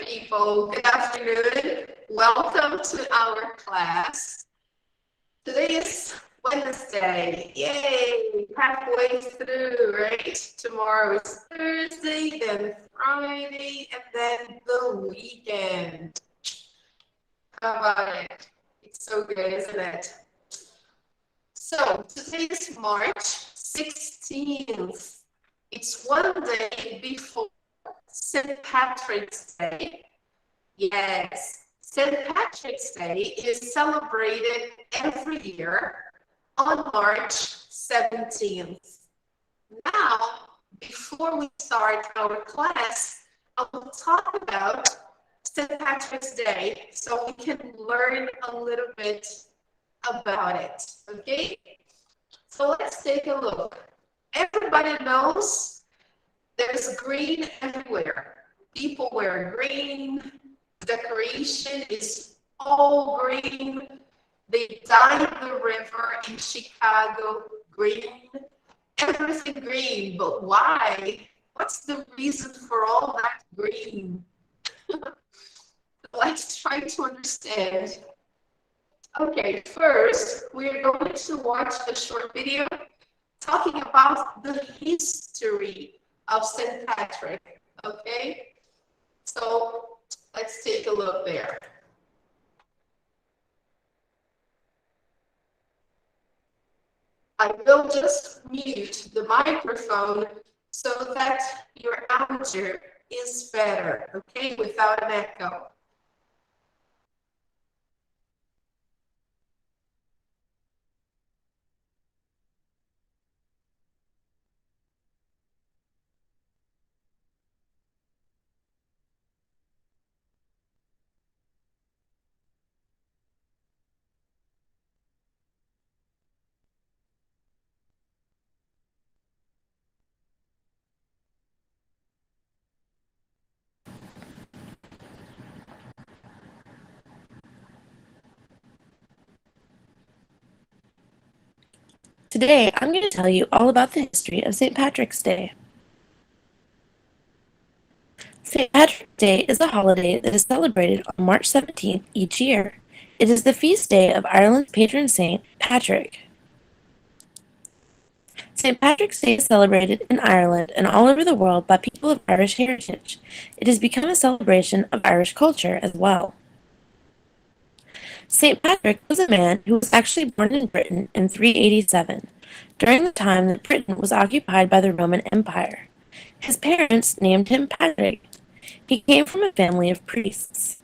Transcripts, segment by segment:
people. Good afternoon. Welcome to our class. Today is Wednesday. Yay! Halfway through, right? Tomorrow is Thursday, then Friday, and then the weekend. How about it? It's so good, isn't it? So today is March 16th. It's one day before St. Patrick's Day. Yes, St. Patrick's Day is celebrated every year on March 17th. Now, before we start our class, I will talk about St. Patrick's Day so we can learn a little bit about it, okay? So let's take a look. Everybody knows there's green everywhere. People wear green. Decoration is all green. They dyed the river in Chicago green. Everything green, but why? What's the reason for all that green? Let's try to understand. Okay, first, we're going to watch a short video talking about the history of St. Patrick, okay? So let's take a look there. I will just mute the microphone so that your audio is better, okay, without an echo. Today, I'm going to tell you all about the history of St. Patrick's Day. St. Patrick's Day is a holiday that is celebrated on March 17th each year. It is the feast day of Ireland's patron saint, Patrick. St. Patrick's Day is celebrated in Ireland and all over the world by people of Irish heritage. It has become a celebration of Irish culture as well. St. Patrick was a man who was actually born in Britain in 387, during the time that Britain was occupied by the Roman Empire. His parents named him Patrick. He came from a family of priests.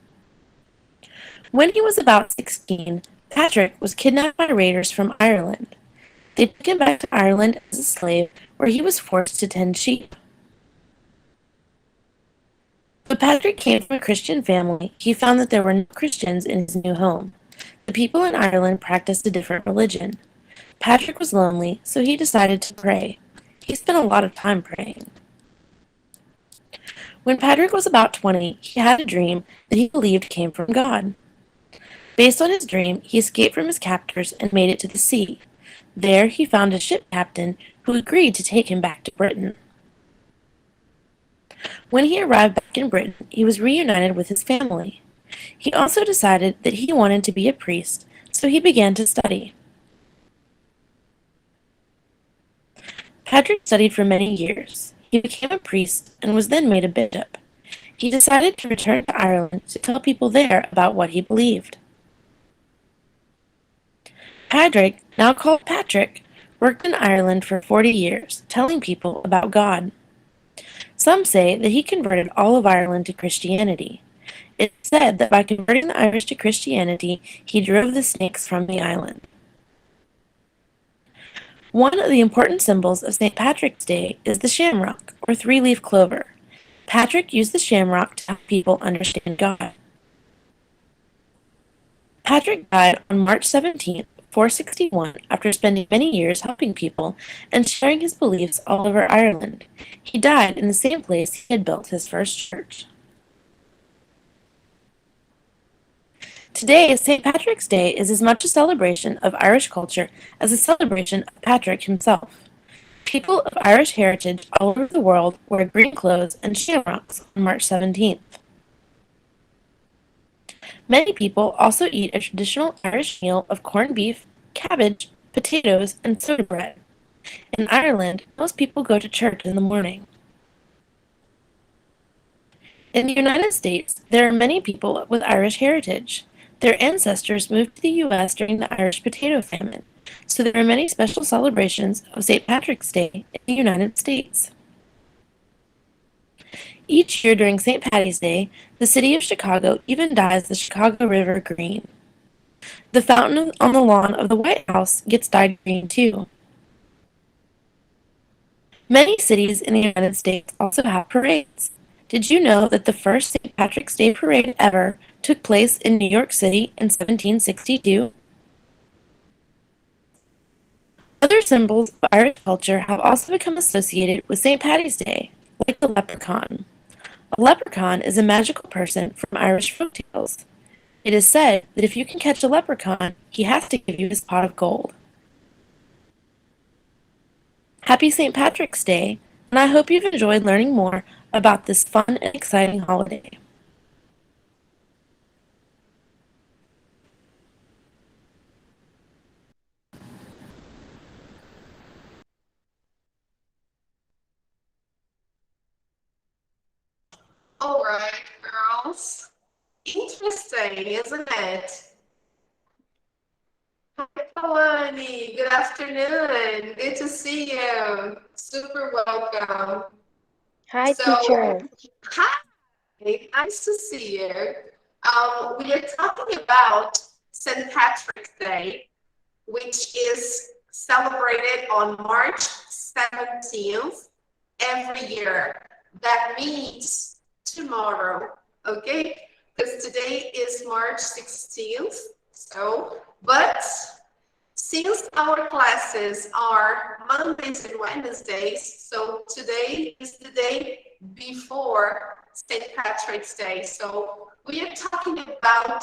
When he was about 16, Patrick was kidnapped by raiders from Ireland. They took him back to Ireland as a slave, where he was forced to tend sheep. When Patrick came from a Christian family, he found that there were no Christians in his new home. The people in Ireland practiced a different religion. Patrick was lonely, so he decided to pray. He spent a lot of time praying. When Patrick was about 20, he had a dream that he believed came from God. Based on his dream, he escaped from his captors and made it to the sea. There, he found a ship captain who agreed to take him back to Britain. When he arrived back in Britain, he was reunited with his family. He also decided that he wanted to be a priest, so he began to study. Patrick studied for many years. He became a priest and was then made a bishop. He decided to return to Ireland to tell people there about what he believed. Patrick, now called Patrick, worked in Ireland for 40 years, telling people about God. Some say that he converted all of Ireland to Christianity. It's said that by converting the Irish to Christianity, he drove the snakes from the island. One of the important symbols of St. Patrick's Day is the shamrock, or three-leaf clover. Patrick used the shamrock to help people understand God. Patrick died on March 17th, 461, after spending many years helping people and sharing his beliefs all over Ireland. He died in the same place he had built his first church. Today, St. Patrick's Day is as much a celebration of Irish culture as a celebration of Patrick himself. People of Irish heritage all over the world wear green clothes and shamrocks on March 17th. Many people also eat a traditional Irish meal of corned beef, cabbage, potatoes, and soda bread. In Ireland, most people go to church in the morning. In the United States, there are many people with Irish heritage. Their ancestors moved to the U.S. during the Irish potato famine, so there are many special celebrations of St. Patrick's Day in the United States. Each year during St. Patty's Day, the city of Chicago even dyes the Chicago River green. The fountain on the lawn of the White House gets dyed green too. Many cities in the United States also have parades. Did you know that the first St. Patrick's Day parade ever took place in New York City in 1762? Other symbols of Irish culture have also become associated with St. Patty's Day, like the leprechaun. A leprechaun is a magical person from Irish folktales. It is said that if you can catch a leprechaun, he has to give you his pot of gold. Happy St. Patrick's Day, and I hope you've enjoyed learning more about this fun and exciting holiday. All right, girls. Interesting, isn't it? Hi, Kalani. Good afternoon. Good to see you. Super welcome. Hi, So, teacher. hi. Nice to see you. We are talking about St. Patrick's Day, which is celebrated on March 17th every year. That means tomorrow, okay? Because today is March 16th. But since our classes are Mondays and Wednesdays, so today is the day before St. Patrick's Day. So we are talking about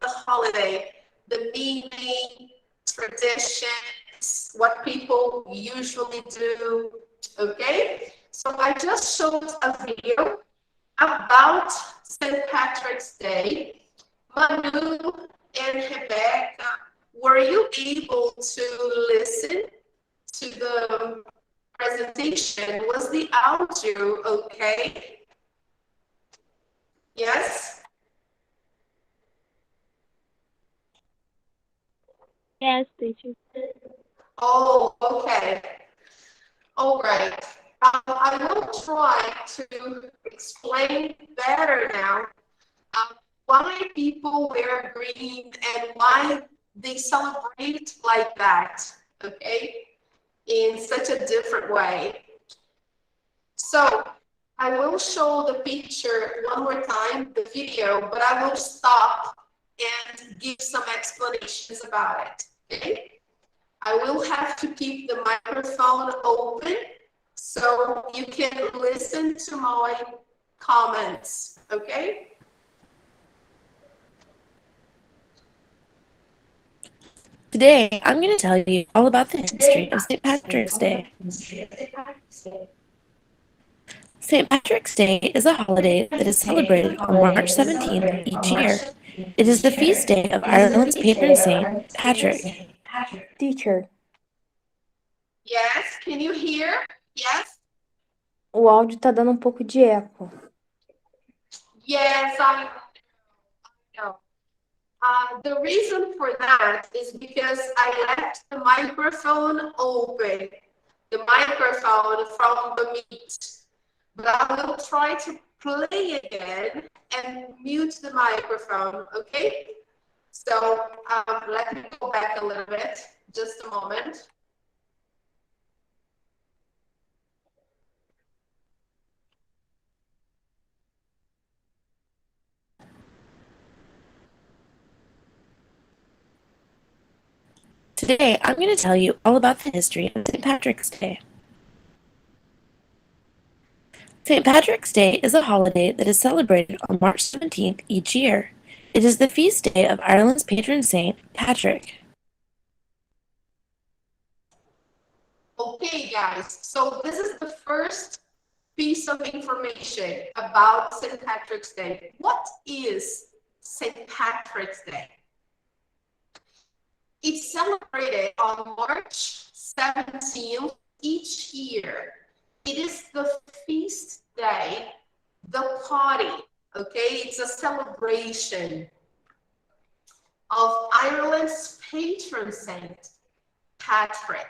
the holiday, the meaning, traditions, what people usually do, okay? So I just showed a video about St. Patrick's Day. Manu and Rebecca, were you able to listen to the presentation? Was the audio okay? Yes? Yes, teacher. Oh, okay. All right. I will try to explain better now why people wear green and why they celebrate like that, okay, in such a different way. So I will show the picture one more time, the video, but I will stop and give some explanations about it, okay? I will have to keep the microphone open so you can listen to my comments, okay? Today, I'm going to tell you all about the history of St. Patrick's Day. St. Patrick's Day is a holiday that is celebrated on March 17th each year. It is the feast day of Ireland's patron saint, Patrick. Teacher, Yes, can you hear? Yes? o áudio tá dando um pouco de eco. Yes, I know. The reason for that is because I left the microphone open, the microphone from the meet. But I will try to play again and mute the microphone, okay? So let me go back a little bit, just a moment. Today, I'm going to tell you all about the history of St. Patrick's Day. St. Patrick's Day is a holiday that is celebrated on March 17th each year. It is the feast day of Ireland's patron saint, Patrick. Okay, guys, so this is the first piece of information about St. Patrick's Day. What is St. Patrick's Day. It's celebrated on March 17th each year. It is the feast day, the party, okay? It's a celebration of Ireland's patron saint, Patrick.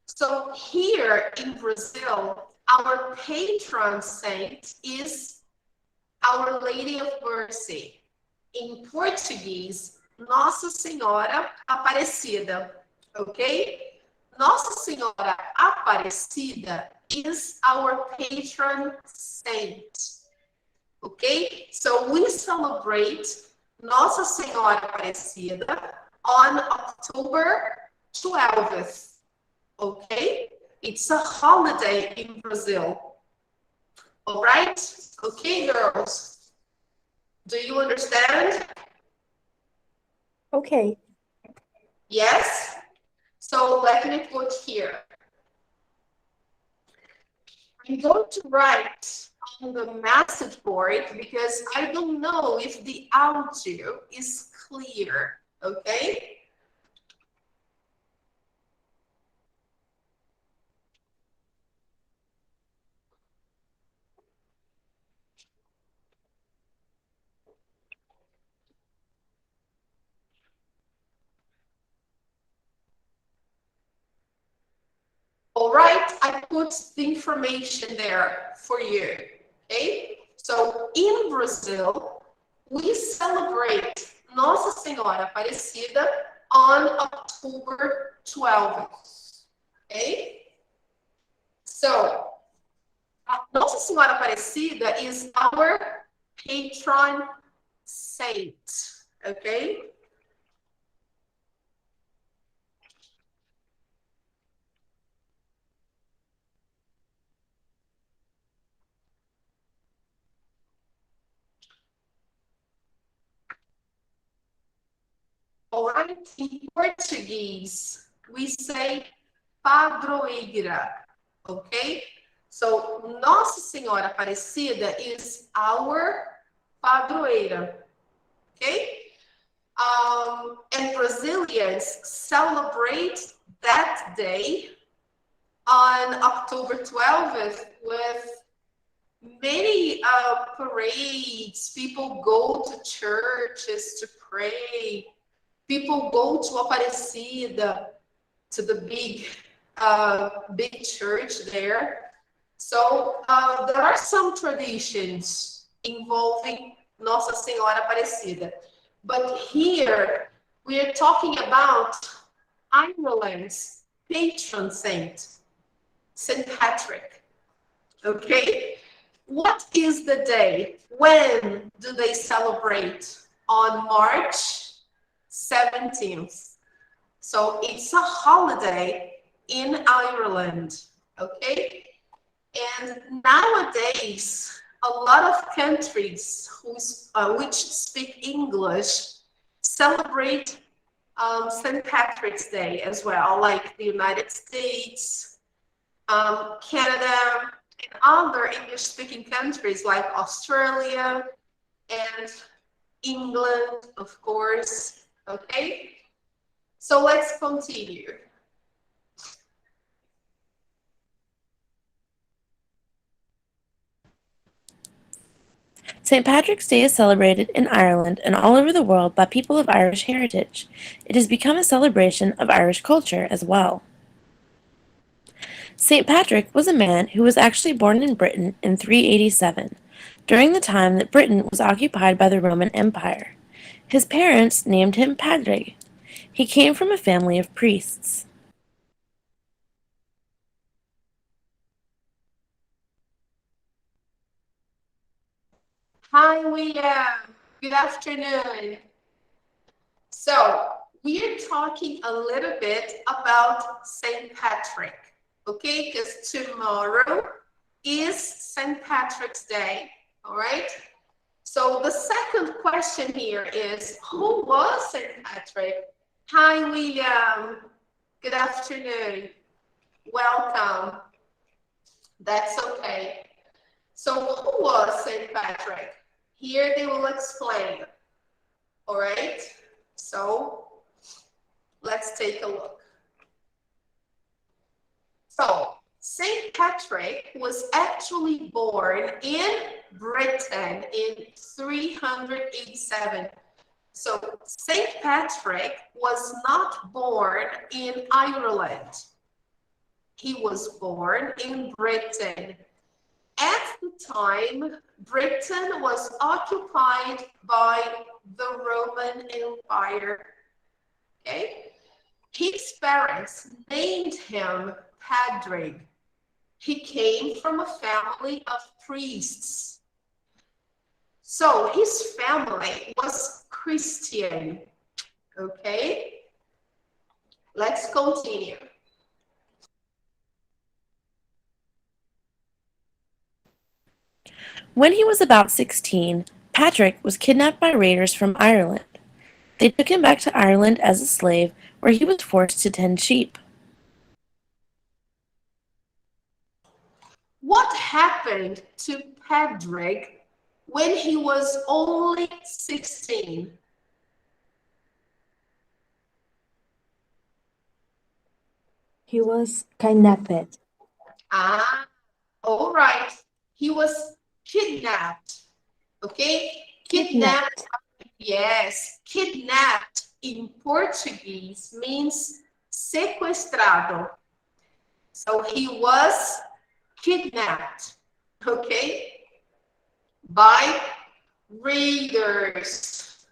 So here in Brazil, our patron saint is Our Lady of Mercy. In Portuguese, Nossa Senhora Aparecida, okay? Nossa Senhora Aparecida is our patron saint, okay? So we celebrate Nossa Senhora Aparecida on October 12th, okay? It's a holiday in Brazil, all right? Okay, girls, do you understand? Okay. Yes? So let me put here. I'm going to write on the message board because I don't know if the audio is clear, okay? All right, I put the information there for you, okay? So in Brazil, we celebrate Nossa Senhora Aparecida on October 12th, okay? So, Nossa Senhora Aparecida is our patron saint, okay? All right, in Portuguese, we say padroeira, okay? So, Nossa Senhora Aparecida is our padroeira, okay? And Brazilians celebrate that day on October 12th with many parades. People go to churches to pray. People go to Aparecida, to the big church there. So there are some traditions involving Nossa Senhora Aparecida. But here we are talking about Ireland's patron saint, St. Patrick. Okay? What is the day? When do they celebrate? On March 17th. So it's a holiday in Ireland. Okay? And nowadays, a lot of countries which speak English celebrate St. Patrick's Day as well, like the United States, Canada, and other English-speaking countries like Australia and England, of course. Okay? So let's continue. St. Patrick's Day is celebrated in Ireland and all over the world by people of Irish heritage. It has become a celebration of Irish culture as well. St. Patrick was a man who was actually born in Britain in 387, during the time that Britain was occupied by the Roman Empire. His parents named him Padraig. He came from a family of priests. Hi, William. Good afternoon. So, we are talking a little bit about St. Patrick, okay? Because tomorrow is St. Patrick's Day, all right? So, the second question here is, who was St. Patrick? Hi, William. Good afternoon. Welcome. That's okay. So, who was St. Patrick? Here they will explain. All right, so let's take a look. So St. Patrick was actually born in Britain in 387. So St. Patrick was not born in Ireland. He was born in Britain. At the time, Britain was occupied by the Roman Empire. Okay? His parents named him Padraig. He came from a family of priests. So his family was Christian. Okay? Let's continue. When he was about 16, Patrick was kidnapped by raiders from Ireland. They took him back to Ireland as a slave, where he was forced to tend sheep. What happened to Padraig when he was only 16? He was kidnapped. All right. He was kidnapped. Okay? Kidnapped. Yes. Kidnapped in Portuguese means sequestrado. So he was kidnapped. Okay? By raiders.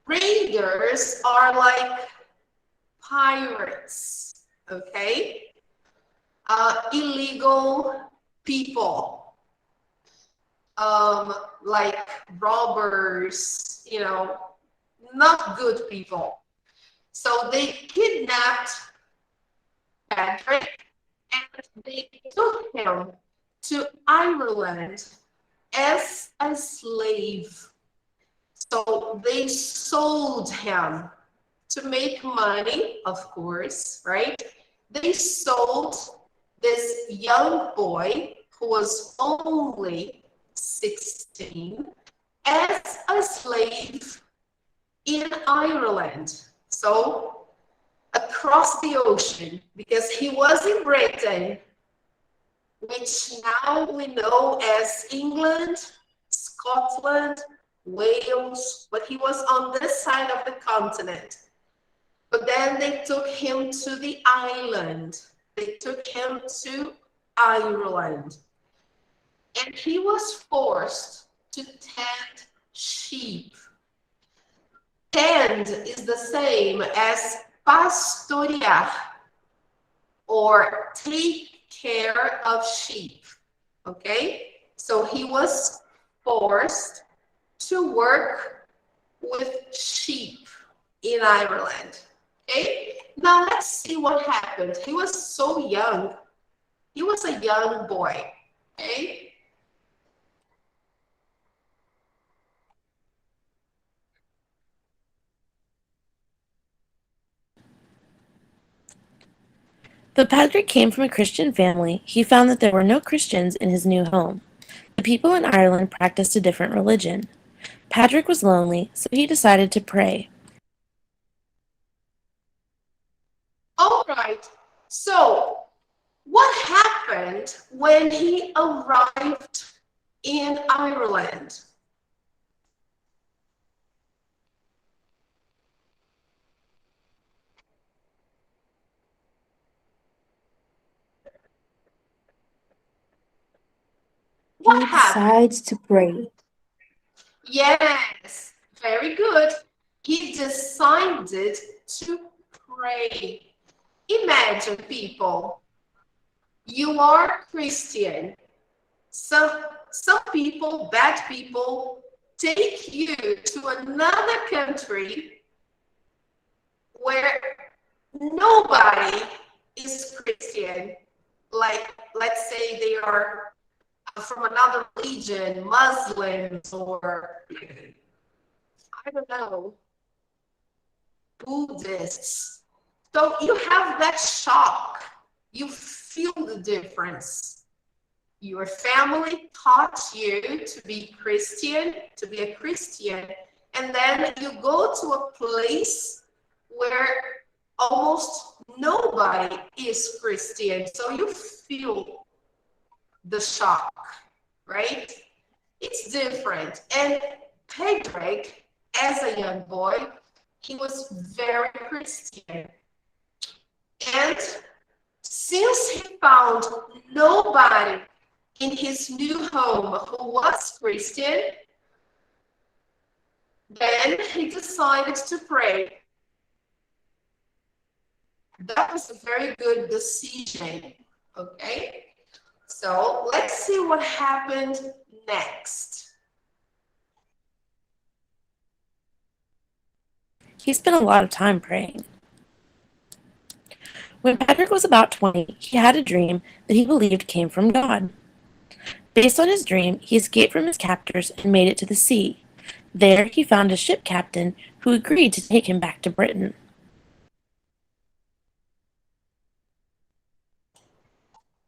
Raiders are like pirates. Okay? Illegal people, like robbers, not good people. So they kidnapped Patrick and they took him to Ireland as a slave. So they sold him to make money, of course, right? They sold this young boy who was only 16 as a slave in Ireland. So across the ocean, because he was in Britain, which now we know as England, Scotland, Wales, but he was on this side of the continent. But then they took him to the island. They took him to Ireland. And he was forced to tend sheep. Tend is the same as pastorear, or take care of sheep. Okay? So he was forced to work with sheep in Ireland. Okay, now let's see what happened. He was so young. He was a young boy. Okay. Though Patrick came from a Christian family, he found that there were no Christians in his new home. The people in Ireland practiced a different religion. Patrick was lonely, so he decided to pray. All right. So what happened when he arrived in Ireland? He decides to pray. Yes, very good. He decided to pray. Imagine, people, you are Christian. Some people, bad people, take you to another country where nobody is Christian. Like, let's say they are from another religion, Muslims, or I don't know, Buddhists. So you have that shock. You feel the difference. Your family taught you to be Christian, to be a Christian, and then you go to a place where almost nobody is Christian. So you feel the shock, right? It's different. And Patrick, as a young boy, he was very Christian. And since he found nobody in his new home who was Christian, then he decided to pray. That was a very good decision, okay? So let's see what happened next. He spent a lot of time praying. When Patrick was about 20, he had a dream that he believed came from God. Based on his dream, he escaped from his captors and made it to the sea. There, he found a ship captain who agreed to take him back to Britain.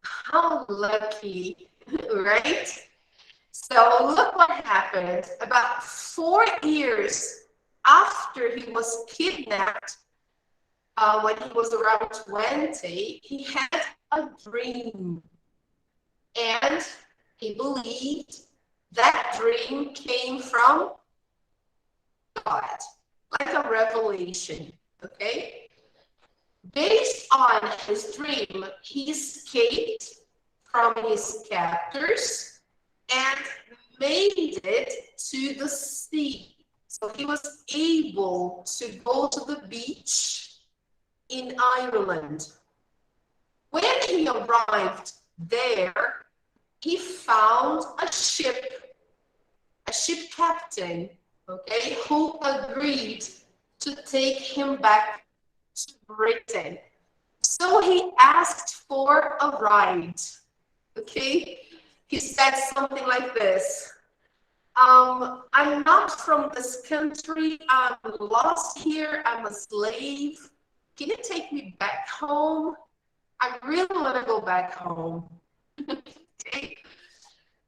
How lucky, right? So look what happened. About 4 years after he was kidnapped, when he was around 20, he had a dream. And he believed that dream came from God, like a revelation, okay? Based on his dream, he escaped from his captors and made it to the sea. So he was able to go to the beach in Ireland. When he arrived there, he found a ship captain, okay, who agreed to take him back to Britain. So he asked for a ride, okay? He said something like this. I'm not from this country. I'm lost here. I'm a slave. Can you take me back home? I really want to go back home. Okay.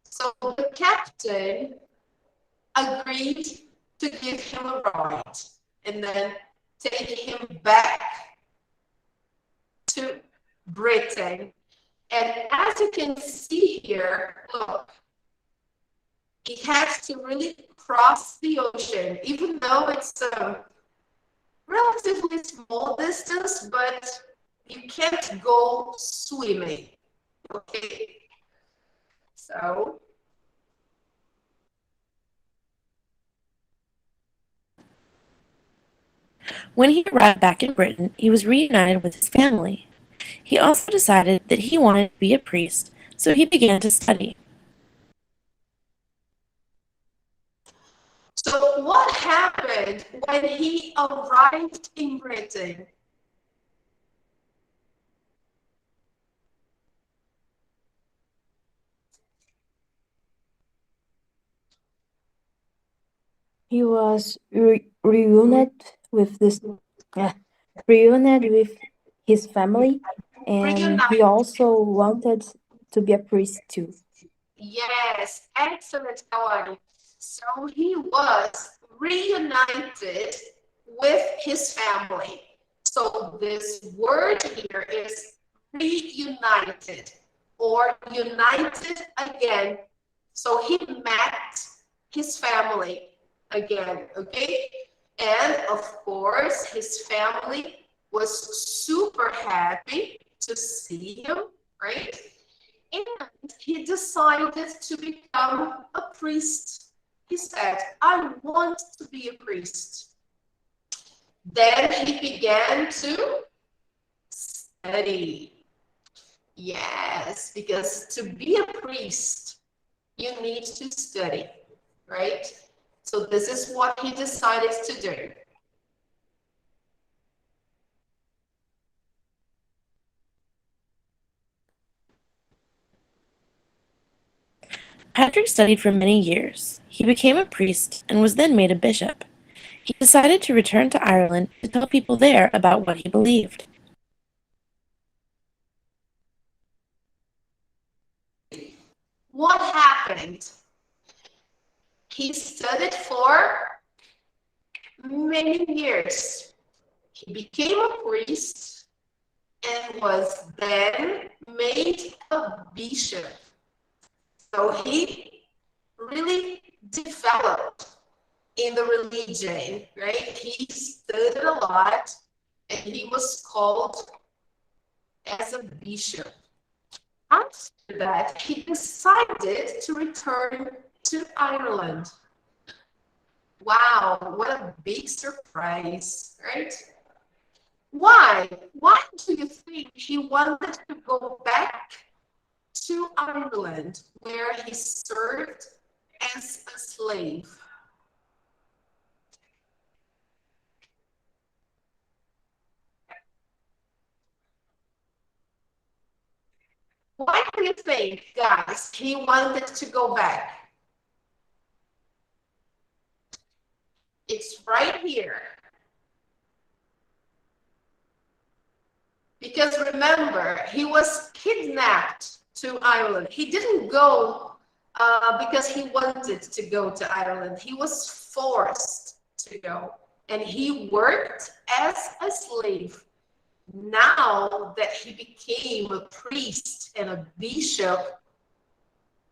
So the captain agreed to give him a ride and then take him back to Britain. And as you can see here, look, he has to really cross the ocean, even though it's a relatively small distance, but you can't go swimming, okay? So When he arrived back in Britain, he was reunited with his family. He also decided that he wanted to be a priest, so he began to study. So what happened when he arrived in Britain? He was reunited with reunited with his family, and he also wanted to be a priest too. Yes, excellent, Kawani. So he was reunited with his family. So this word here is reunited or united again. So he met his family again, okay? And of course, his family was super happy to see him, right? And he decided to become a priest. He said, I want to be a priest. Then he began to study. Yes, because to be a priest, you need to study, right? So this is what he decided to do. Patrick studied for many years. He became a priest and was then made a bishop. He decided to return to Ireland to tell people there about what he believed. What happened? He studied for many years. He became a priest and was then made a bishop. So he really developed in the religion, right? He studied a lot and he was called as a bishop. After that, he decided to return to Ireland. Wow, what a big surprise, right? Why? Why do you think he wanted to go back to Ireland where he served as a slave? Why do you think, guys, he wanted to go back? It's right here. Because remember, he was kidnapped to Ireland. He didn't go because he wanted to go to Ireland. He was forced to go. And he worked as a slave. Now that he became a priest and a bishop,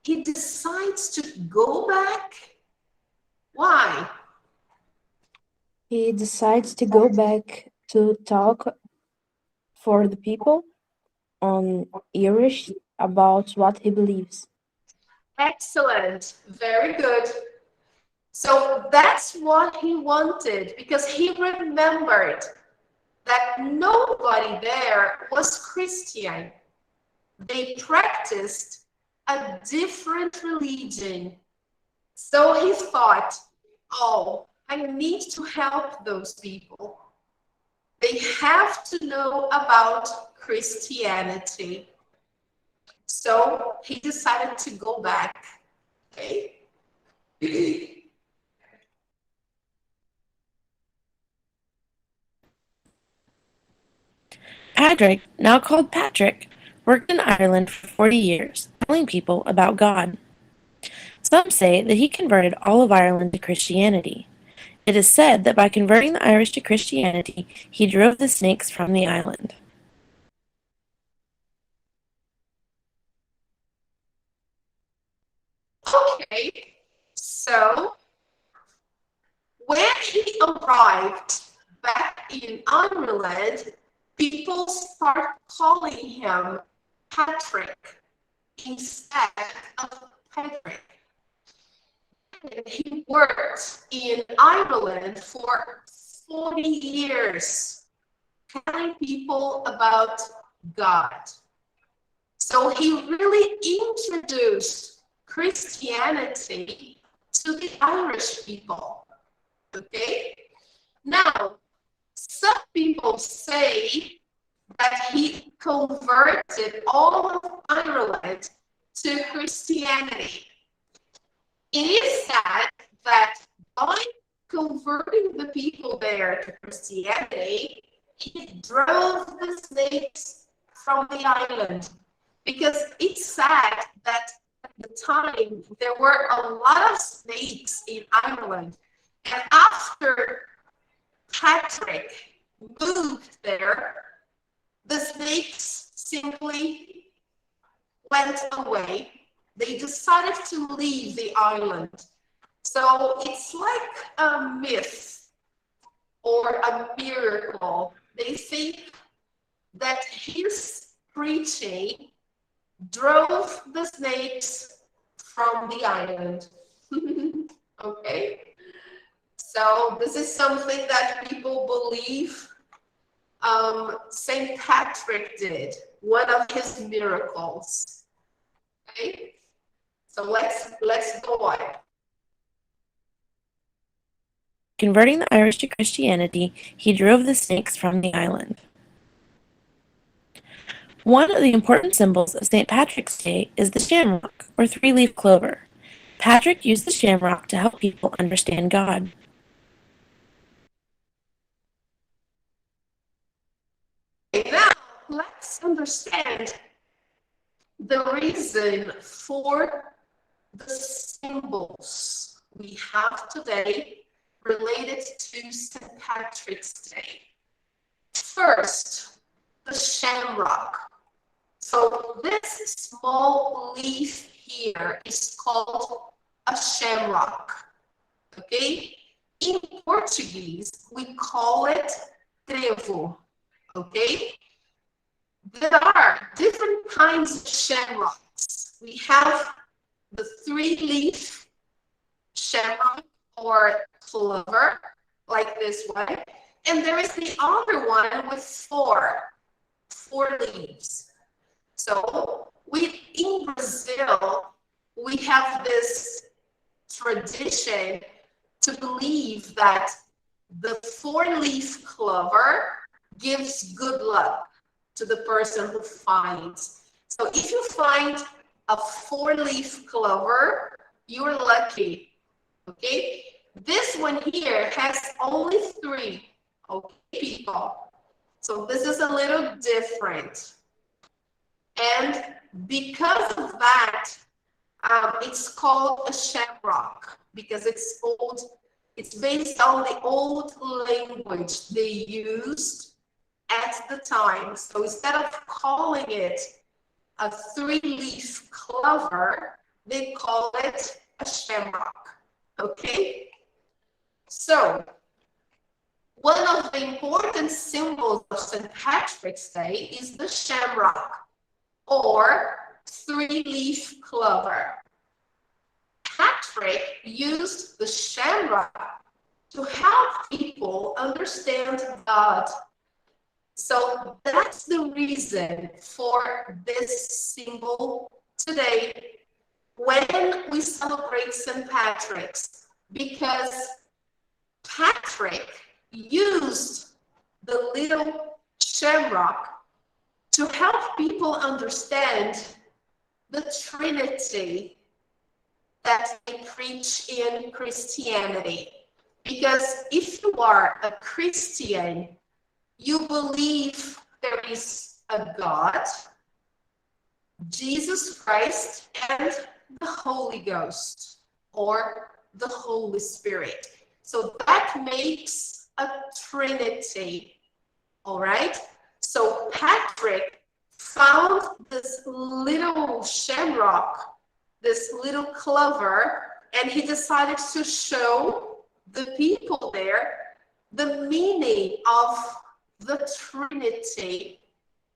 he decides to go back. Why? He decides to go back to talk for the people on Irish about what he believes. Excellent. Very good. So that's what he wanted because he remembered that nobody there was Christian. They practiced a different religion. So he thought, oh, I need to help those people. They have to know about Christianity. So he decided to go back. Okay. Patrick, now called Patrick, worked in Ireland for 40 years, telling people about God. Some say that he converted all of Ireland to Christianity. It is said that by converting the Irish to Christianity, he drove the snakes from the island. Okay, so when he arrived back in Ireland, people start calling him Patrick instead of Patrick. And he worked in Ireland for 40 years, telling people about God. So he really introduced Christianity to the Irish people. Okay? Now, some people say that he converted all of Ireland to Christianity. It is said that by converting the people there to Christianity, he drove the snakes from the island. Because it's sad that at the time there were a lot of snakes in Ireland. And after Patrick moved there, the snakes simply went away. They decided to leave the island. So it's like a myth or a miracle. They think that his preaching drove the snakes from the island. Okay, so this is something that people believe Saint Patrick did, one of his miracles. Okay, so let's go on. Converting the Irish to Christianity, he drove the snakes from the island. One of the important symbols of St. Patrick's Day is the shamrock, or three-leaf clover. Patrick used the shamrock to help people understand God. Now, let's understand the reason for the symbols we have today related to St. Patrick's Day. First, the shamrock. So this small leaf here is called a shamrock, okay? In Portuguese, we call it trevo, okay? There are different kinds of shamrocks. We have the three-leaf shamrock or clover, like this one. And there is the other one with four leaves. So in Brazil, we have this tradition to believe that the four-leaf clover gives good luck to the person who finds. So if you find a four-leaf clover, you're lucky, okay? This one here has only three, okay, people? So this is a little different. And because of that, it's called a shamrock because it's old. It's based on the old language they used at the time. So instead of calling it a three-leaf clover, they call it a shamrock. Okay? So one of the important symbols of St. Patrick's Day is the shamrock, or three-leaf clover. Patrick used the shamrock to help people understand God. So that's the reason for this symbol today when we celebrate St. Patrick's, because Patrick used the little shamrock to help people understand the Trinity that they preach in Christianity. Because if you are a Christian, you believe there is a God, Jesus Christ, and the Holy Ghost, or the Holy Spirit. So that makes a Trinity, all right? So Patrick found this little shamrock, this little clover, and he decided to show the people there the meaning of the Trinity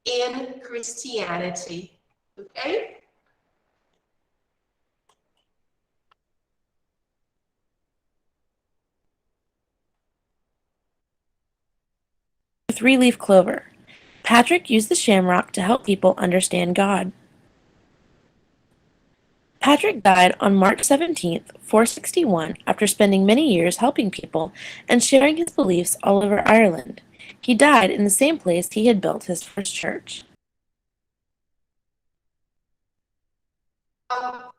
in Christianity, okay? Three-leaf clover. Patrick used the shamrock to help people understand God. Patrick died on March 17th, 461, after spending many years helping people and sharing his beliefs all over Ireland. He died in the same place he had built his first church.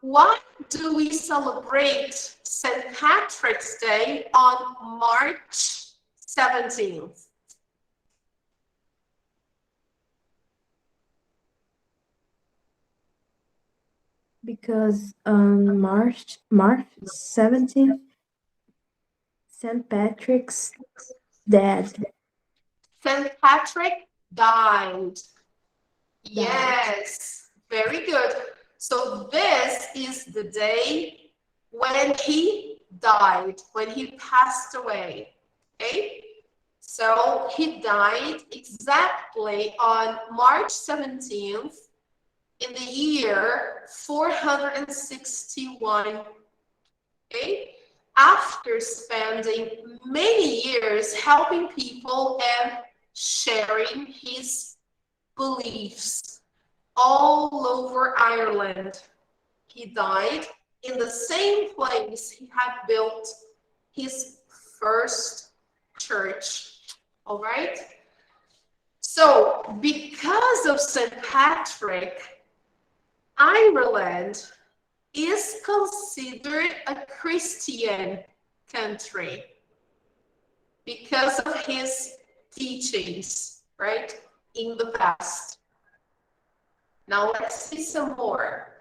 Why do we celebrate St. Patrick's Day on March 17th? Because on March 17th, St. Patrick's dead. St. Patrick died. Yes, very good. So this is the day when he died, when he passed away, okay? So he died exactly on March 17th in the year 461, okay? After spending many years helping people and sharing his beliefs all over Ireland. He died in the same place he had built his first church, all right? So because of St. Patrick, Ireland is considered a Christian country because of his teachings, right, in the past. Now let's see some more.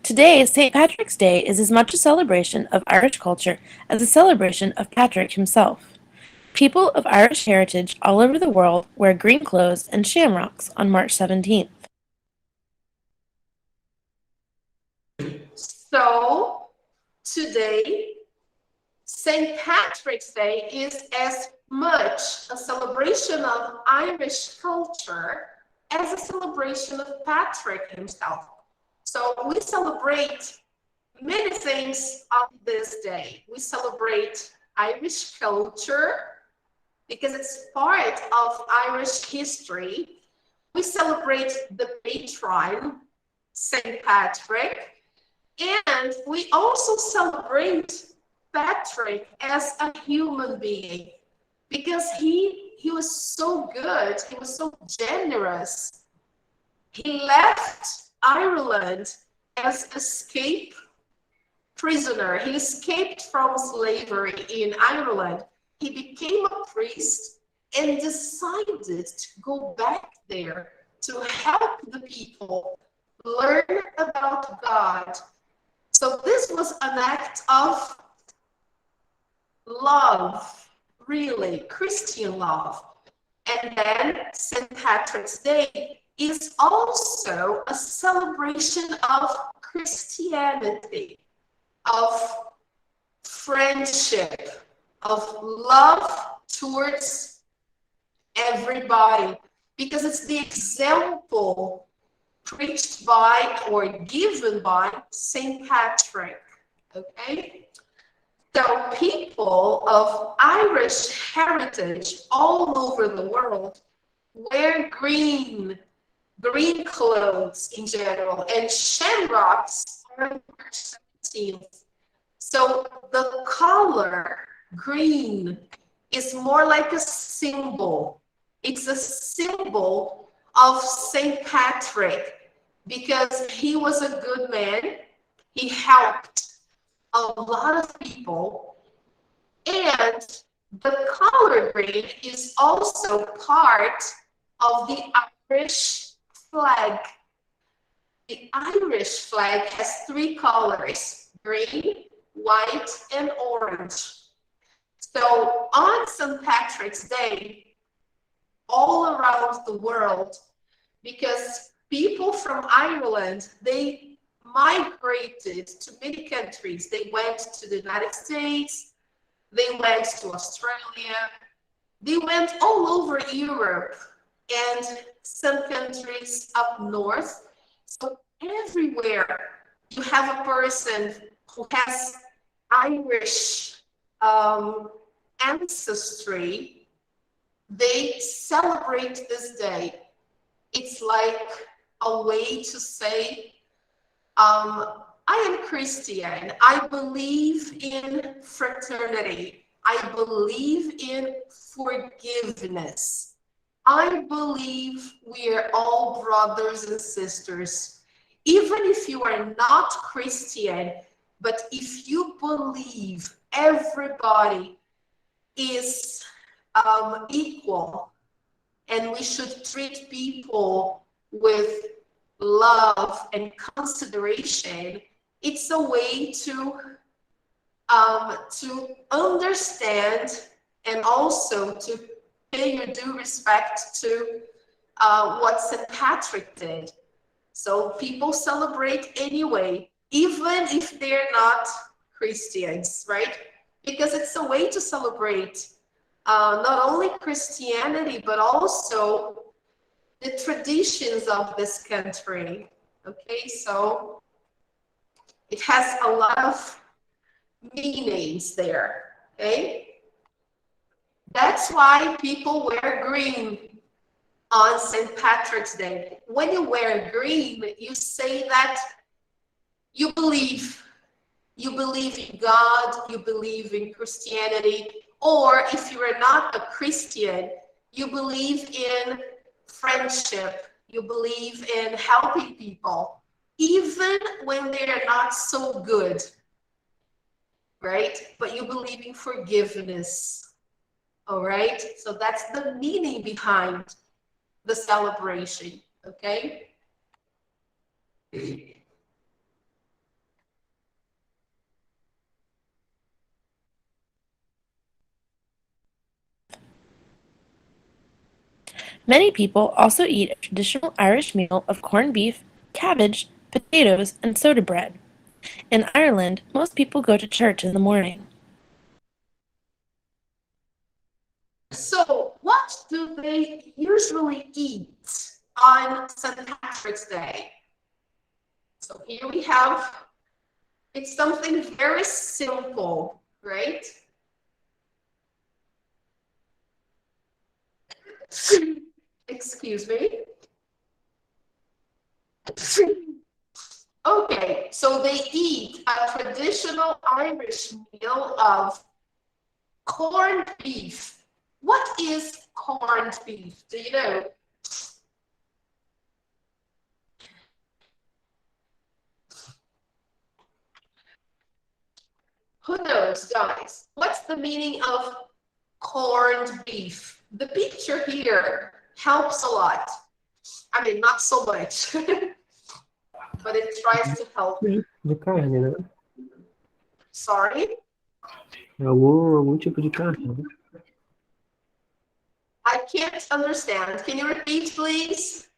Today, St. Patrick's Day is as much a celebration of Irish culture as a celebration of Patrick himself. People of Irish heritage all over the world wear green clothes and shamrocks on March 17th. So today, St. Patrick's Day is as much a celebration of Irish culture as a celebration of Patrick himself. So we celebrate many things on this day. We celebrate Irish culture because it's part of Irish history. We celebrate the patron, St. Patrick, and we also celebrate Patrick as a human being because he was so good, he was so generous. He left Ireland as escape prisoner. He escaped from slavery in Ireland. He became a priest and decided to go back there to help the people learn about God. So this was an act of love, really, Christian love. And then St. Patrick's Day is also a celebration of Christianity, of friendship, of love towards everybody, because it's the example preached by or given by St. Patrick, okay? So people of Irish heritage all over the world wear green clothes in general, and shamrocks are March 17th. So the color green is more like a symbol. It's a symbol of St. Patrick because he was a good man. He helped a lot of people, and the color green is also part of the Irish flag. The Irish flag has three colors: green, white, and orange. So on St. Patrick's Day, all around the world, because people from Ireland, they migrated to many countries. They went to the United States, they went to Australia, they went all over Europe and some countries up north. So everywhere you have a person who has Irish ancestry, they celebrate this day. It's like a way to say, I am Christian. I believe in fraternity. I believe in forgiveness. I believe we are all brothers and sisters. Even if you are not Christian, but if you believe everybody is equal and we should treat people with love and consideration, it's a way to understand and also to pay your due respect to what St. Patrick did. So people celebrate anyway, even if they're not Christians, right? Because it's a way to celebrate not only Christianity, but also the traditions of this country. Okay, so it has a lot of meanings there. Okay, that's why people wear green on St. Patrick's Day. When you wear green, you say that you believe in God, you believe in Christianity, or if you are not a Christian, you believe in friendship, you believe in helping people, even when they're not so good, right? But you believe in forgiveness, all right? So that's the meaning behind the celebration, okay? Many people also eat a traditional Irish meal of corned beef, cabbage, potatoes, and soda bread. In Ireland, most people go to church in the morning. So, what do they usually eat on St. Patrick's Day? So here we have, it's something very simple, right? Excuse me. Okay, so they eat a traditional Irish meal of corned beef. What is corned beef? Do you know? Who knows, guys? What's the meaning of corned beef? The picture here helps a lot. I mean, not so much, but it tries to help. De carne, né? Sorry? É algum tipo de carne, né? I can't understand. Can you repeat, please?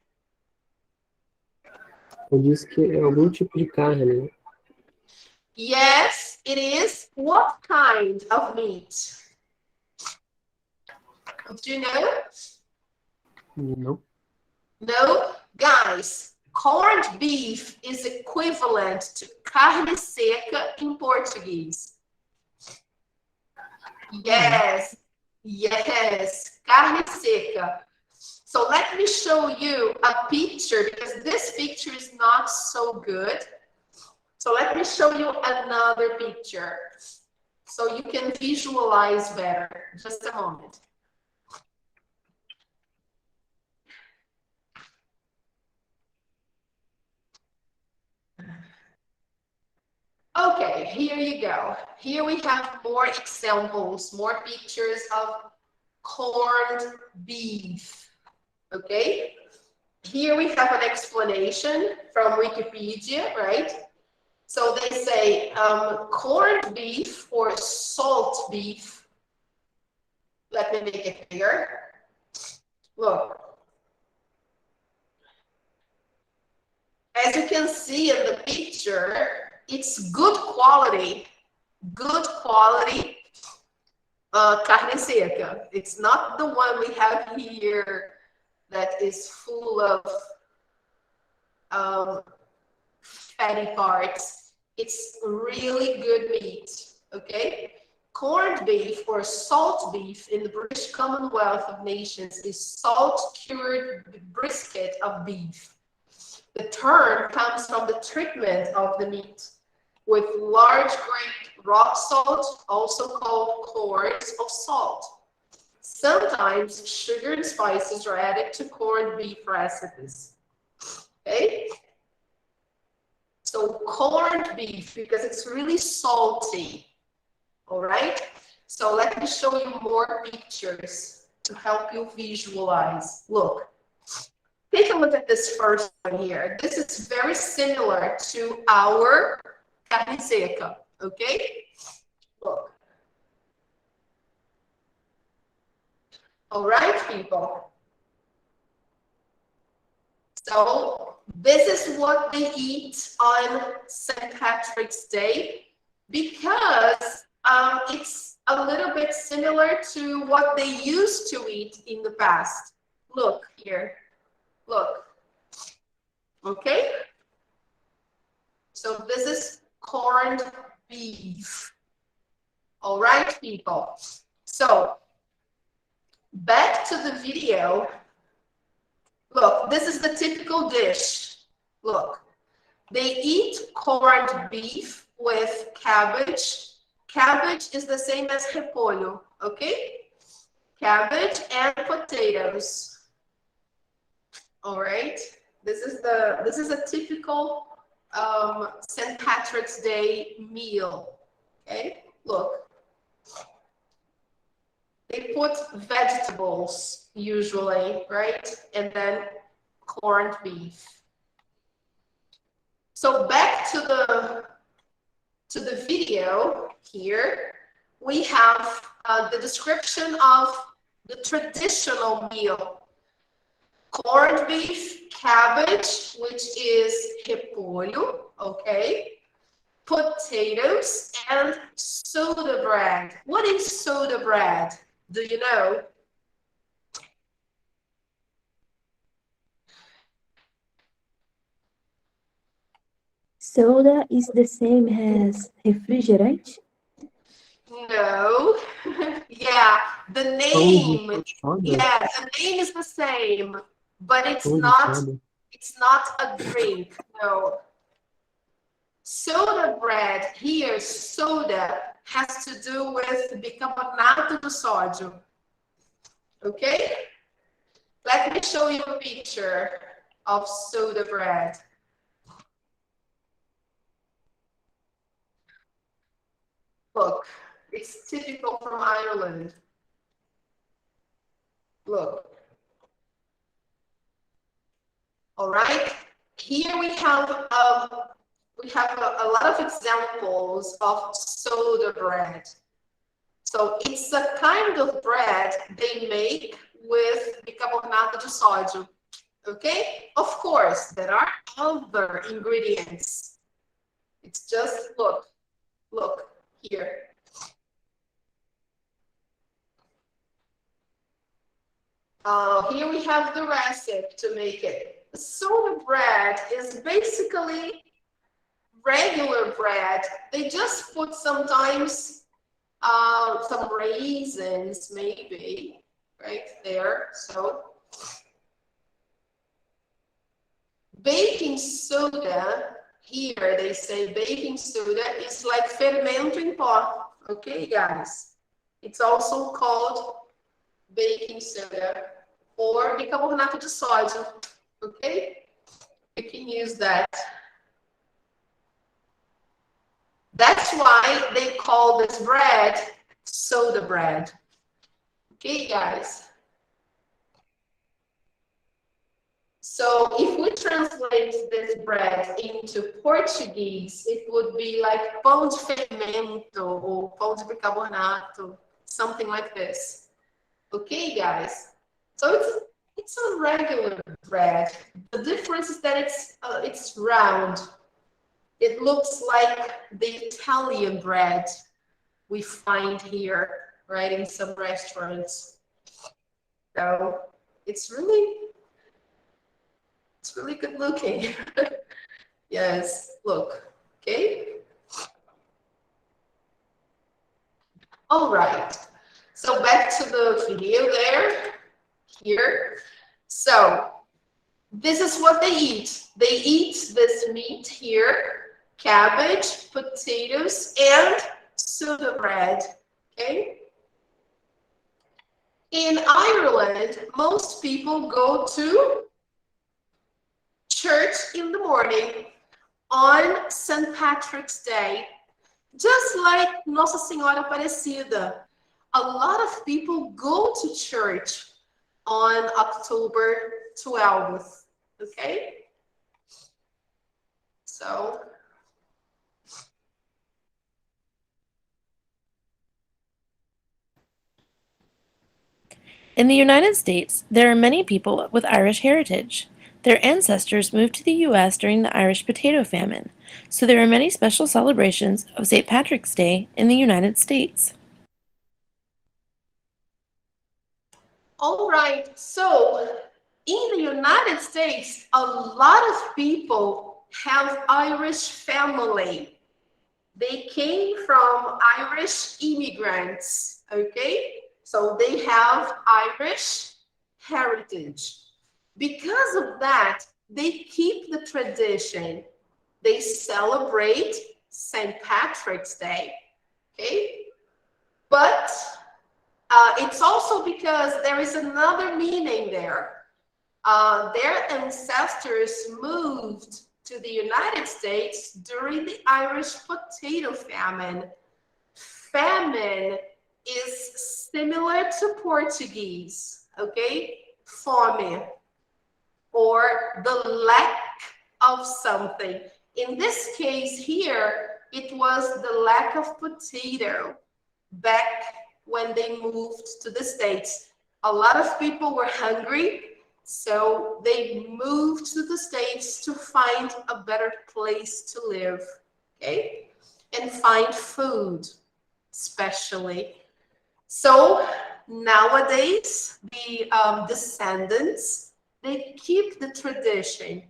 Eu disse que é algum tipo de carne, né? Yes, it is. What kind of meat? Do you know? Não. No? Guys, corned beef is equivalent to carne seca in Portuguese. Yes, yes, carne seca. So let me show you a picture because this picture is not so good. So let me show you another picture so you can visualize better. Just a moment. Okay, here you go. Here we have more examples, more pictures of corned beef. Okay, here we have an explanation from Wikipedia, right? So they say corned beef or salt beef. Let me make it bigger. Look. As you can see in the picture, it's good quality carne seca. It's not the one we have here that is full of fatty parts. It's really good meat, okay? Corned beef or salt beef in the British Commonwealth of Nations is salt-cured brisket of beef. The term comes from the treatment of the meat with large-grained rock salt, also called corns of salt. Sometimes sugar and spices are added to corned beef recipes. Okay? So corned beef, because it's really salty. All right? So let me show you more pictures to help you visualize. Look. Take a look at this first one here. This is very similar to our carne seca, okay? Look. All right, people. So this is what they eat on St. Patrick's Day because it's a little bit similar to what they used to eat in the past. Look here. Look, okay? So this is corned beef. All right, people. So back to the video. Look, this is the typical dish. Look, they eat corned beef with cabbage. Cabbage is the same as repolho, okay? Cabbage and potatoes. All right, this is a typical St. Patrick's Day meal. Okay, look, they put vegetables usually, right, and then corned beef. So back to the video here, we have the description of the traditional meal. corned beef, cabbage, which is repolho, okay? Potatoes, and soda bread. What is soda bread? Do you know? Soda is the same as refrigerante? No. Yeah, the Pão name, de soda? yeah, the name is the same, but Pão de soda. it's not a drink, no. Soda bread here, soda, has to do with bicarbonato de sódio, okay? Let me show you a picture of soda bread. Look, it's typical from Ireland. Look. All right. Here we have a lot of examples of soda bread. So it's a kind of bread they make with bicarbonato de sódio. Okay? Of course, there are other ingredients. It's just look here. Here we have the recipe to make it. Soda bread is basically regular bread. They just put sometimes some raisins, maybe, right there. So baking soda, here they say baking soda is like fermento em pó. Okay, guys? It's also called baking soda or bicarbonato de sódio. Okay? You can use that. That's why they call this bread soda bread. Okay, guys? So if we translate this bread into Portuguese, it would be like pão de fermento or pão de bicarbonato, something like this. Okay, guys? So it's a regular bread. The difference is that it's round. It looks like the Italian bread we find here, right, in some restaurants. So it's really good looking. Yes, look, okay? All right, so back to the video there, here. So this is what they eat. They eat this meat here, cabbage, potatoes, and soda bread, okay? In Ireland, most people go to church in the morning on St. Patrick's Day, just like Nossa Senhora Aparecida. A lot of people go to church on October 12th, okay? So In the United States, there are many people with Irish heritage. Their ancestors moved to the U.S. during the Irish potato famine, so there are many special celebrations of St. Patrick's Day in the United States. all right, so in the United States, a lot of people have Irish family. They came from Irish immigrants, okay? So they have Irish heritage. Because of that, they keep the tradition. They celebrate St. Patrick's Day, okay? But it's also because there is another meaning there. Their ancestors moved to the United States during the Irish potato famine. Famine is similar to Portuguese, okay? Fome, or the lack of something. In this case here, it was the lack of potato back when they moved to the States. A lot of people were hungry, So they moved to the States to find a better place to live, okay? And find food, especially. So nowadays, the descendants, they keep the tradition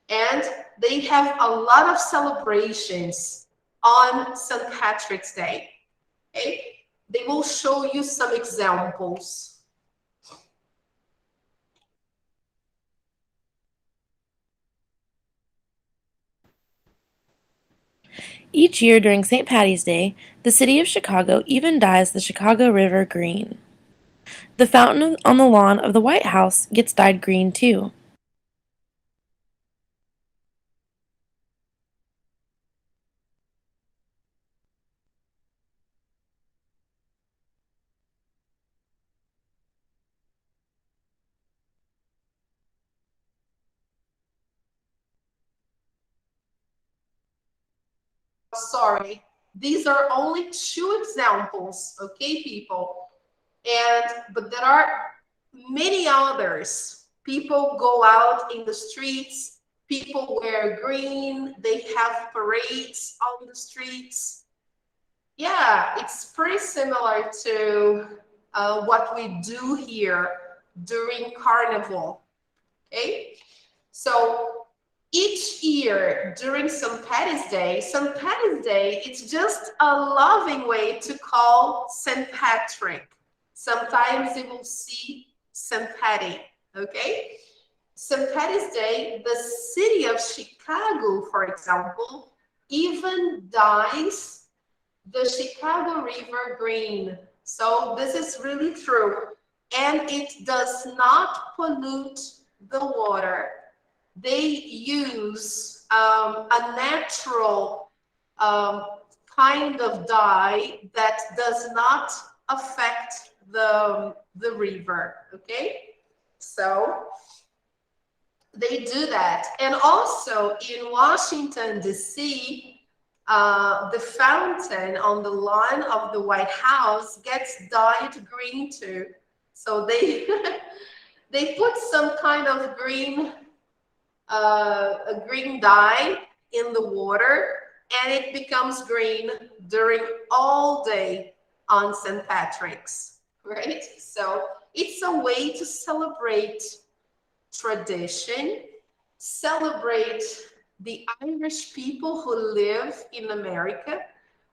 and they have a lot of celebrations on St. Patrick's Day. Okay? They will show you some examples. Each year during St. Patty's Day, the city of Chicago even dyes the Chicago River green. The fountain on the lawn of the White House gets dyed green too. Sorry, these are only two examples, okay, people? But there are many others. People go out in the streets, people wear green, they have parades on the streets. Yeah, it's pretty similar to what we do here during Carnival, okay? So each year during St. Patty's Day, it's just a loving way to call St. Patrick. Sometimes you will see St. Patty, okay? St. Patty's Day, the city of Chicago, for example, even dyes the Chicago River green. So this is really true. And it does not pollute the water. They use a natural kind of dye that does not affect the river, okay? So they do that. And also in Washington, D.C., the fountain on the lawn of the White House gets dyed green too. So they they put some kind of green a green dye in the water, and it becomes green during all day on St. Patrick's, right? So it's a way to celebrate tradition, celebrate the Irish people who live in America,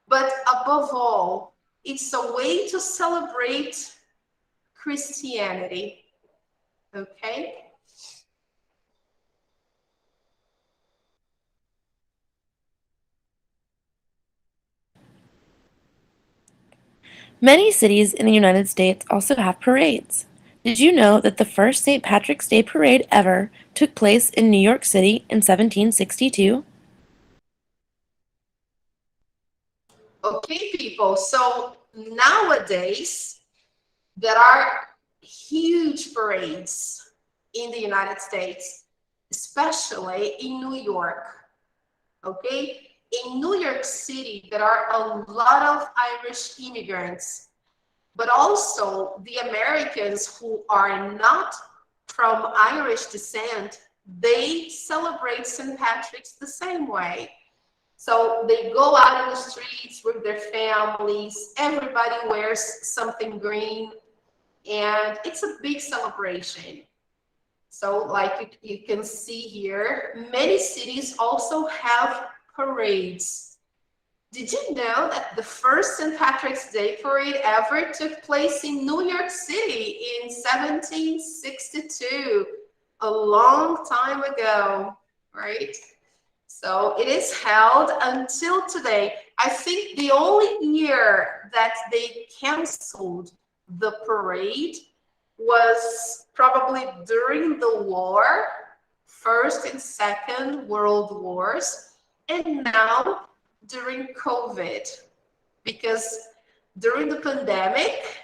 but above all, it's a way to celebrate Christianity, okay? Many cities in the United States also have parades. Did you know that the first St. Patrick's Day parade ever took place in New York City in 1762? Okay, people, so nowadays there are huge parades in the United States, especially in New York. Okay, in New York City, there are a lot of Irish immigrants, but also the Americans who are not from Irish descent, they celebrate St. Patrick's the same way. So they go out in the streets with their families, everybody wears something green, and it's a big celebration. So like you can see here, many cities also have parades. Did you know that the first St. Patrick's Day parade ever took place in New York City in 1762, a long time ago, right? So it is held until today. I think the only year that they canceled the parade was probably during the war, First and Second World Wars, and now during COVID, because during the pandemic,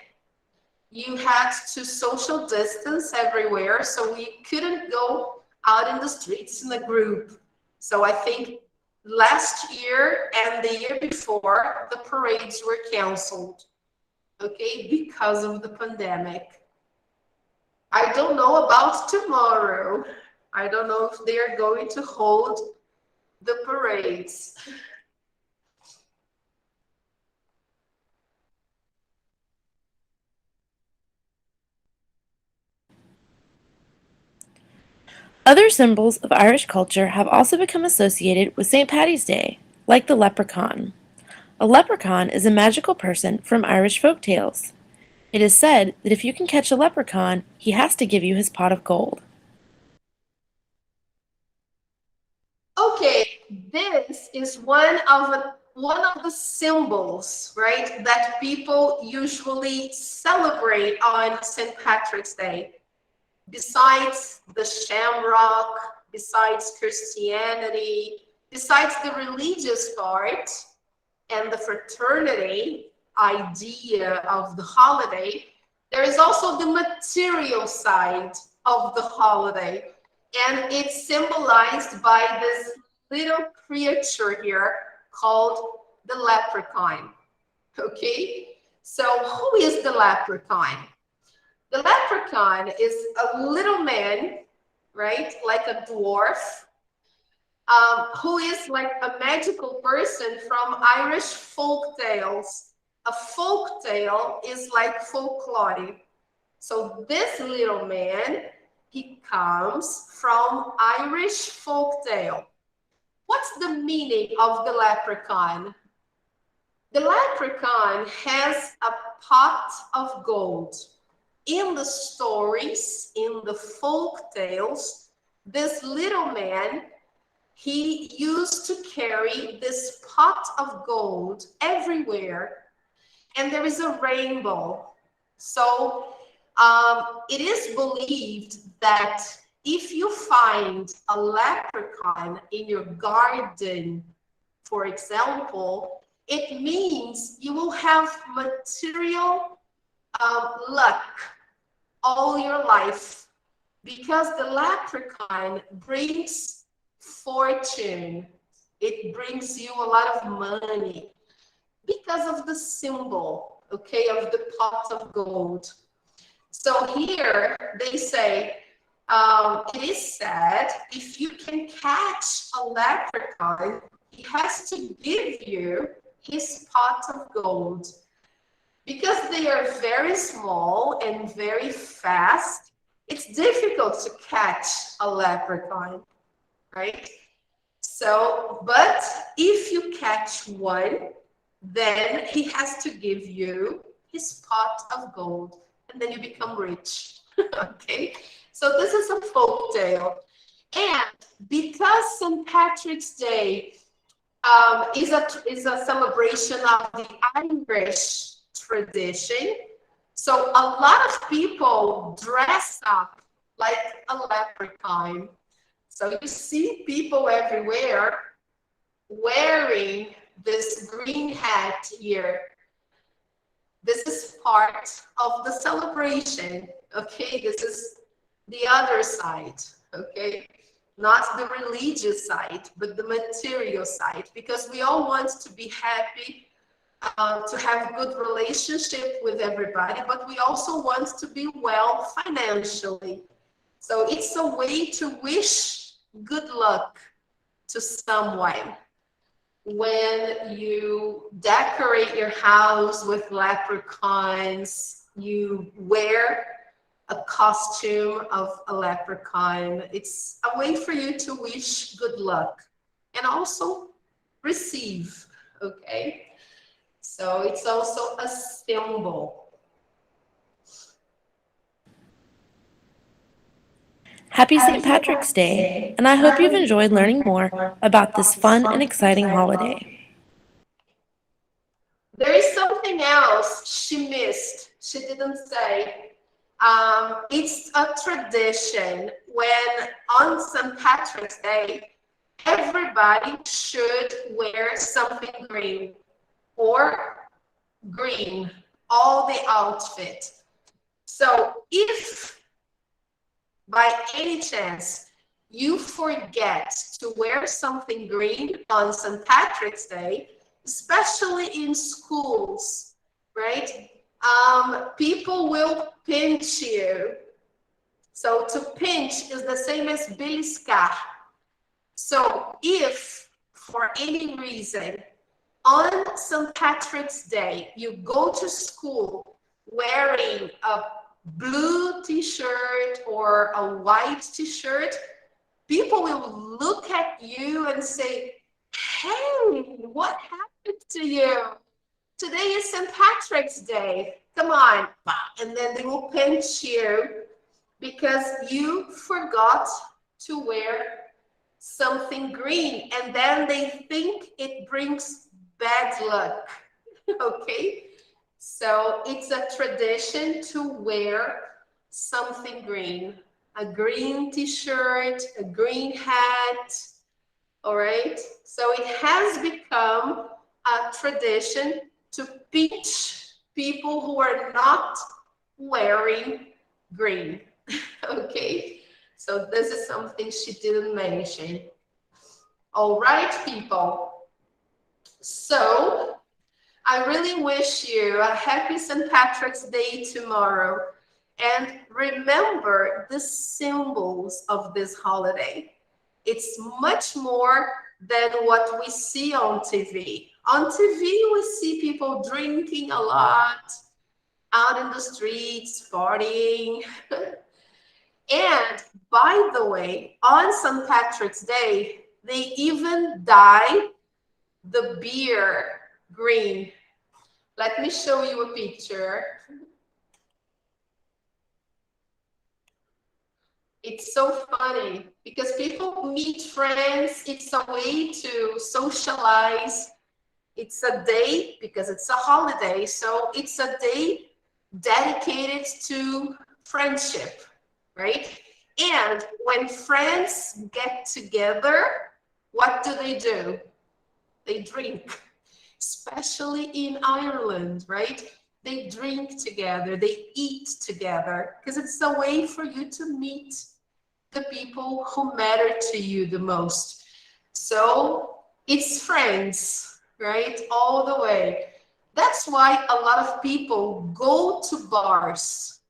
you had to social distance everywhere, so we couldn't go out in the streets in a group. So I think last year and the year before, the parades were canceled, okay, because of the pandemic. I don't know about tomorrow. I don't know if they are going to hold the parades. Other symbols of Irish culture have also become associated with St. Paddy's Day, like the leprechaun. A leprechaun is a magical person from Irish folk tales. It is said that if you can catch a leprechaun, he has to give you his pot of gold. Okay, this is one of the symbols, right, that people usually celebrate on St. Patrick's Day. Besides the shamrock, besides Christianity, besides the religious part and the fraternity idea of the holiday, there is also the material side of the holiday. And it's symbolized by this little creature here called the leprechaun. Okay? So, who is the leprechaun? The leprechaun is a little man, right? Like a dwarf, who is like a magical person from Irish folk tales. A folk tale is like folklore. So this little man, he comes from Irish folk tale. What's the meaning of the leprechaun? The leprechaun has a pot of gold. In the stories, in the folk tales, this little man, he used to carry this pot of gold everywhere, and there is a rainbow. So it is believed that if you find a leprechaun in your garden, for example, it means you will have material luck all your life, because the leprechaun brings fortune. It brings you a lot of money because of the symbol, okay, of the pot of gold. So here they say, it is said, if you can catch a leprechaun, he has to give you his pot of gold. Because they are very small and very fast, it's difficult to catch a leprechaun, right? So, but if you catch one, then he has to give you his pot of gold, and then you become rich. Okay, so this is a folk tale. And because St. Patrick's Day is a celebration of the Irish tradition, so a lot of people dress up like a leprechaun. So you see people everywhere wearing this green hat here. This is part of the celebration, okay? This is the other side, okay? Not the religious side, but the material side, because we all want to be happy, to have good relationship with everybody, but we also want to be well financially. So it's a way to wish good luck to someone. When you decorate your house with leprechauns, you wear a costume of a leprechaun. It's a way for you to wish good luck and also receive, okay? So it's also a symbol. Happy St. Patrick's Day, and I hope you've enjoyed learning more about this fun and exciting holiday. There is something else she missed. She didn't say. It's a tradition when on St. Patrick's Day, everybody should wear something green or green, all the outfit. So if by any chance you forget to wear something green on St. Patrick's Day, especially in schools, right? People will pinch you So to pinch is the same as beliscar. So if for any reason on St. Patrick's Day you go to school wearing a blue t-shirt or a white t-shirt, people will look at you and say, hey, what happened to you? Today is St. Patrick's Day. Come on. And then they will pinch you because you forgot to wear something green. And then they think it brings bad luck. Okay? So it's a tradition to wear something green. A green t-shirt, a green hat. All right? So it has become a tradition to pinch people who are not wearing green. Okay, so this is something she didn't mention. All right, people. So I really wish you a happy St. Patrick's Day tomorrow. And remember the symbols of this holiday. It's much more than what we see on TV. On TV, we see people drinking a lot, out in the streets, partying. And by the way, on St. Patrick's Day, they even dye the beer green. Let me show you a picture. It's so funny because people meet friends. It's a way to socialize. It's a day because it's a holiday. So it's a day dedicated to friendship, right? And when friends get together, what do? They drink, especially in Ireland, right? They drink together, they eat together because it's a way for you to meet the people who matter to you the most. So it's friends, right? All the way. That's why a lot of people go to bars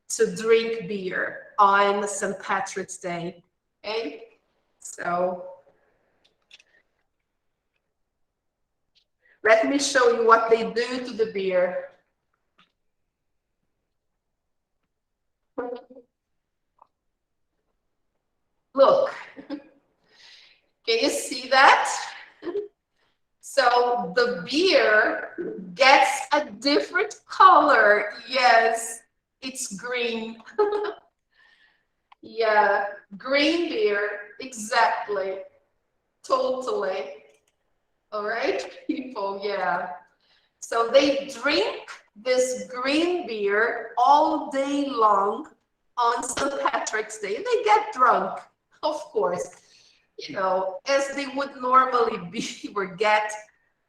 to drink beer on St. Patrick's Day. Okay? So let me show you what they do to the beer. Look, can you see that? So the beer gets a different color. Yes, it's green. Yeah, green beer, exactly, totally. All right, people, yeah. So they drink this green beer all day long on St. Patrick's Day. They get drunk, of course, you know, as they would normally be or get,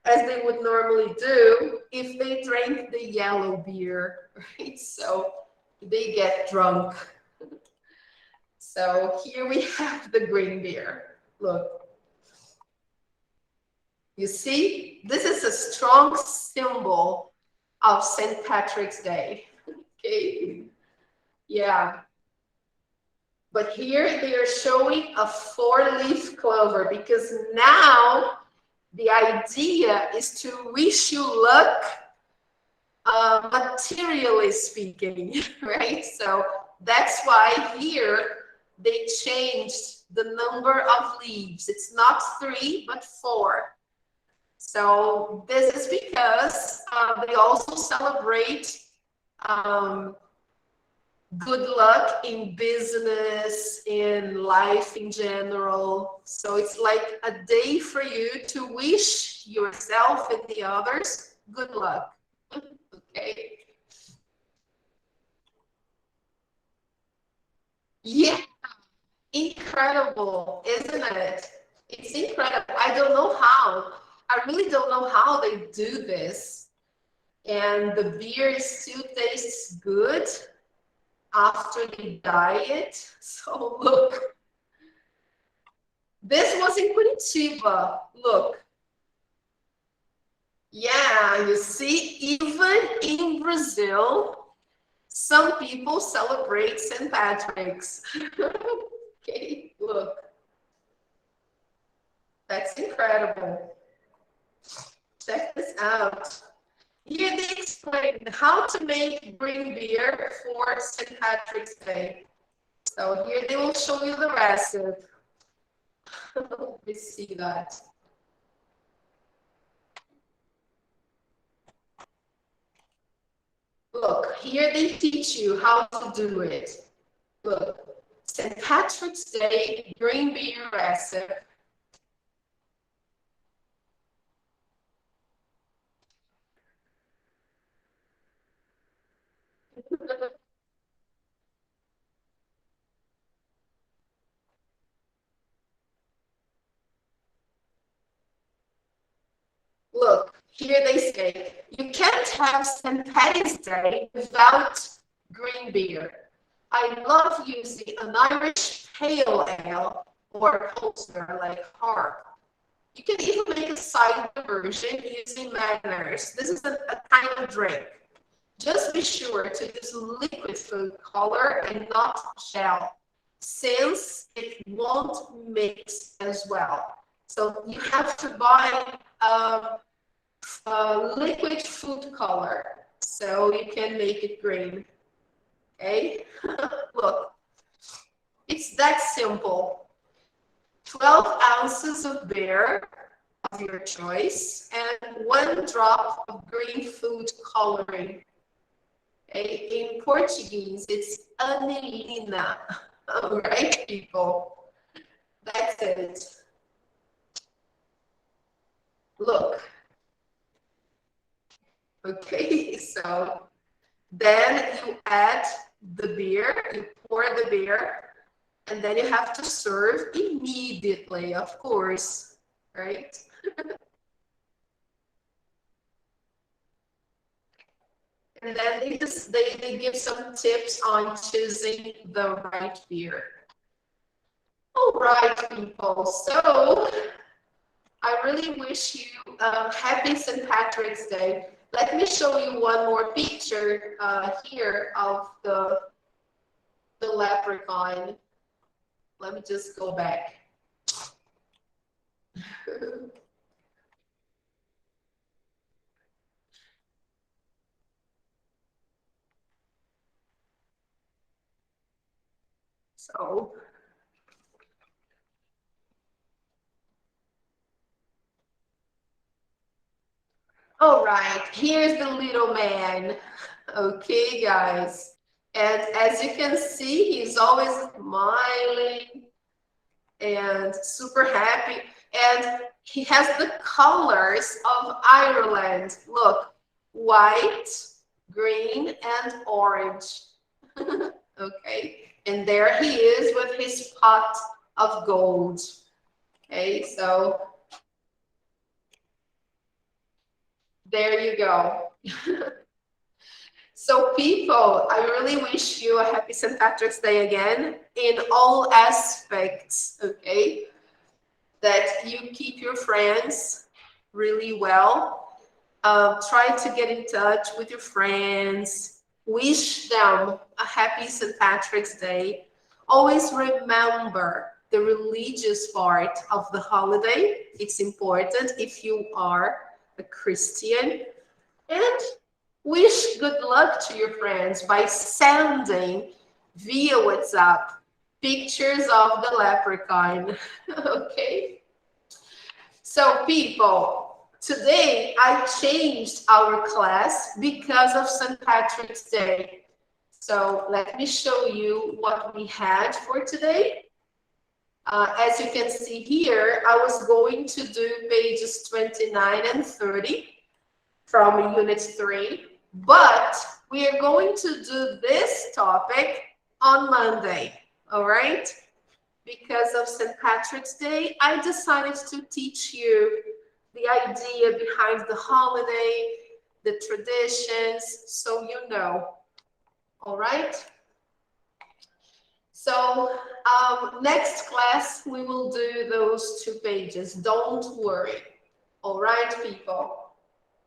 as they would normally do if they drank the yellow beer, right? So they get drunk. So here we have the green beer. Look. You see, this is a strong symbol of St. Patrick's Day. Okay, yeah. But here they are showing a 4-leaf clover because now the idea is to wish you luck, materially speaking, right? So that's why here they changed the number of leaves. It's not 3, but 4. So this is because they also celebrate good luck in business, in life in general. So it's like a day for you to wish yourself and the others good luck. Okay. Yeah, incredible, isn't it? It's incredible. I don't know how. I really don't know how they do this. And the beer still tastes good after they dye it. So look, this was in Curitiba. Look. Yeah, you see, even in Brazil, Some people celebrate St. Patrick's. Okay, look. That's incredible. Check this out. Here they explain how to make green beer for St. Patrick's Day. So here they will show you the recipe. Let me see that. Look, here they teach you how to do it. Look, St. Patrick's Day green beer recipe. Look, here they say, you can't have St. Patty's Day without green beer. I love using an Irish pale ale or a Pilsner like Harp. You can even make a cider version using Magners. This is a kind of drink. Just be sure to use liquid food color and not gel, since it won't mix as well. So you have to buy liquid food color so you can make it green. Okay, look, it's that simple. 12 ounces of beer of your choice and 1 drop of green food coloring. Okay, in Portuguese, it's anilina. All right, people, that's it. Look. Okay, so then you add the beer, you pour the beer, and then you have to serve immediately, of course, right? And then they give some tips on choosing the right beer. All right, people, so I really wish you happy St. Patrick's Day. Let me show you one more picture here of the leprechaun. Let me just go back. So, all right, here's the little man. Okay, guys. And as you can see, he's always smiling and super happy. And he has the colors of Ireland. Look, white, green, and orange. Okay, and there he is with his pot of gold. Okay, so there you go. So people, I really wish you a happy St. Patrick's Day again in all aspects, okay? That you keep your friends really well. Try to get in touch with your friends. Wish them a happy St. Patrick's Day. Always remember the religious part of the holiday. It's important if you are a Christian. And wish good luck to your friends by sending via WhatsApp pictures of the leprechaun. Okay? So people, today I changed our class because of St. Patrick's Day. So let me show you what we had for today. As you can see here, I was going to do pages 29 and 30 from Unit 3. But we are going to do this topic on Monday, all right? Because of St. Patrick's Day, I decided to teach you the idea behind the holiday, the traditions, so you know, all right? So next class, we will do those 2 pages. Don't worry, all right, people?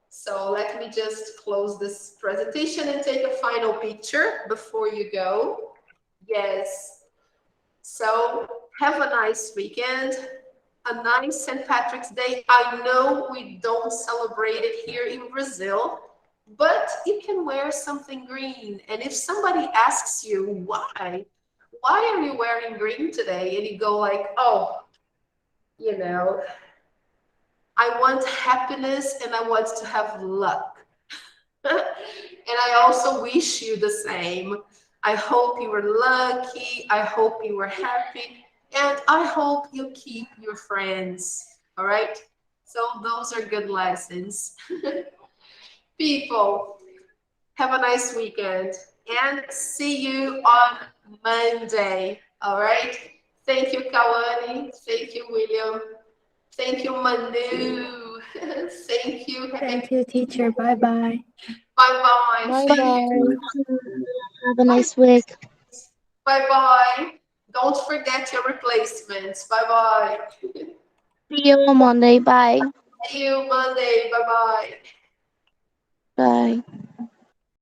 So let me just close this presentation and take a final picture before you go. Yes. So have a nice weekend, a nice St. Patrick's Day. I know we don't celebrate it here in Brazil, but you can wear something green. And if somebody asks you why are you wearing green today? And you go like, oh, you know, I want happiness and I want to have luck. And I also wish you the same. I hope you were lucky. I hope you were happy. And I hope you keep your friends. All right? So those are good lessons. People, have a nice weekend and see you on Monday. All right? Thank you, Kawani. Thank you, William. Thank you, Manu. Thank you. Thank you, teacher. Bye-bye. Bye-bye. Bye. Have a nice week. Bye-bye. Don't forget your replacements. Bye-bye. See you on Monday. Bye. See you Monday. Bye-bye. Bye.